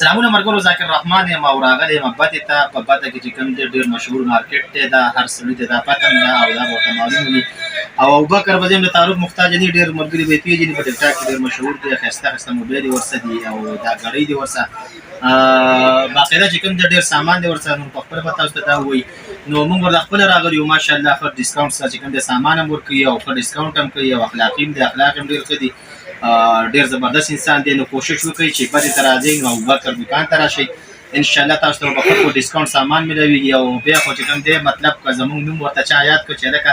سلامونه مرګرو ذاکر رحمان یم او راغلی یم بدې ته په بده کې چې کوم دی ډېر مشهور مارکیټ دی دا هر سړي ته دا پته ده او دا ورته معلوم وي او ابوبکر به د تعارف محتاج دي ډېر ملګري به یې پېژني په ټکټاک کې ډېر مشهور دی ښایسته ښایسته موبایل یې ورسره دي او دا ګړۍ دي ورسره باقاعده چې کوم دی ډېر سامان دی ورسره نو په خپله به تاسو ته دا ووایي نو موږ ورته خپله راغلي یو ماشاءالله ښه ډسکاونټ سره چې کوم دی سامان هم ورکوي او ښه ډسکاونټ هم کوي او اخلاقي هم دی اخلاق هم ډېر ښه دي ډېر زبردست انسان دی نو کوشش وکړئ چې بدې ته راځئ نو ابوبکر دکان ته راشئ انشاءالله تاسو ته به ښه ډسکاونټ سامان میلاویږي او بیا خو چې کوم دی مطلب که زموږ نوم ورته چا یاد کړو چې لکه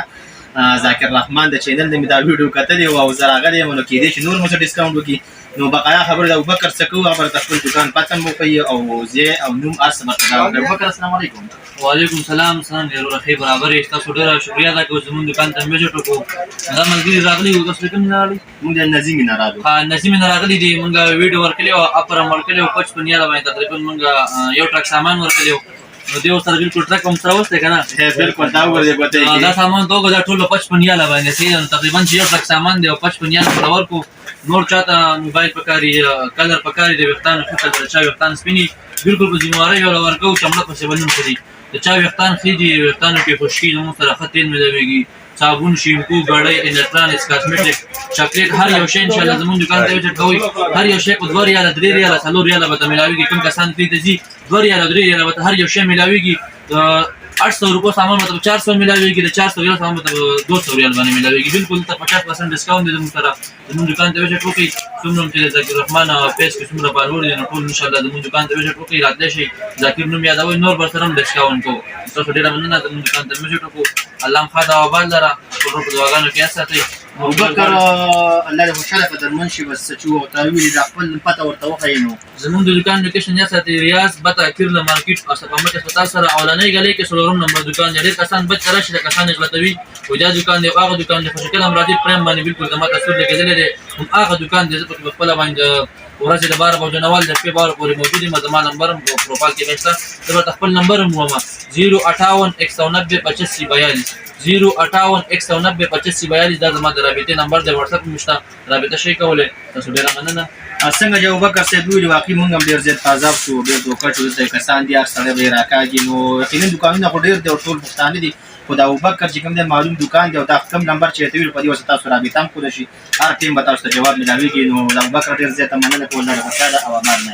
ذاکر رحمان د چینل نه مې دا ویډیو کتلی و او زه راغلی یم نو کېدای شي نور مو څه ډسکاونټ وکړي نو بقایا خبره د ابوبکر څه کوو هغه ورته خپل دکان پته مو وښیي او ځای او نوم هر څه ورته دا وکړي ابوبکر السلام علیکم وعلیکم السلام څنګه یې وروره ښې برابر یې ستاسو ډېره شکریه ادا کوو زموږ دکان ته وزټ وکړو دا ملګري راغلي وو تاسو کوم نه راغلي موږ د نظیمې نه راغلو نظیمې نه راغلي دي موږ ویډیو ورکړی او اپر هم ورکړی او 55 باندې تقریبا موږ یو ټرک سامان ورکړی نو دیو سره بالکل ټرک هم سره وسته کنه بالکل دا ورته دا سامان توګه دا ټول 55 باندې سي تقریبا یو ټرک سامان دی او 55 پر ورکو نور چاته موبایل پکاري کلر پکاري د وختان فکر د چا وختان سپینی بالکل په ذمہواری یو ورکو چمړه په سیبلون کړی د چا وختان خېږي وختان کې خوشي نو سره خطین ملويږي صابون شیمپو ګړۍ الکترونیکس کاسمیټک چاکلیټ هر یو شی ان شاء الله زموږ دکان ته وچت کوي هر یو شی په 2 ریال 3 ریال 4 ریال به ملاويږي کوم کسان کې ته 2 ریال 3 ریال به هر یو شی ملاويږي 800 روپے سامان مطلب 400 ملاويږي د 400 ریال سامان مطلب 200 ریال باندې ملاويږي بالکل ته 50% ډسکاونټ دې زموږ سره زموږ دکان ته وچت کوي څومره چې ذاکر رحمان پیس کې څومره بالور دي نو ټول ان شاء الله زموږ دکان ته وچت کوي راتلی شي ذاکر نوم یادوي نور بر سره ډسکاونټ کو تاسو ډیره مننه زموږ دکان ته وچت کوو الله خدا او بال لره په دعاګانو کې ساتي ابوبکر الله دې خوشاله په درمن شي بس چې او تاویل د خپل پته ورته وښیي نو زموږ د دکان لوکیشن یا ساتي ریاض بتا کیرله مارکیټ او سپامت هسپتال سره اولنۍ غلې کې سلورم نمبر دکان دی کسان بچ راشي د کسان غلطوي او دا دکان دی هغه دکان دی خوشکل امراضي پریم باندې بالکل د ماته سود لګیدل دي هغه دکان دی په خپل باندې ورځ د 12 بجو نوال د په بار پورې موجود دي مزما نمبر په پروفایل کې وښه د خپل نمبر مو 058 190 8542 058 دا زما د رابطې نمبر دی واتس اپ مشته رابطه شي کولای تاسو ډیر مننه څنګه چې ابوبکر صاحب ویلي واقعي موږ هم ډېر زیات عذاب شو ډېر دوکه شو د کسان دي هر سړی به یې راکاږي نو یقینا دکانونه خو ډېر دي او ټول پښتانه دي خو د ابوبکر چې کوم دی معلوم دکان دی او دا کم نمبر چې ته ویل په دې واسطه تاسو رابطه هم کولی شي هر ټیم به تاسو ته جواب ملاویږي نو د ابوبکر ډېر زیاته مننه کوم نه خوشاله او آباد نه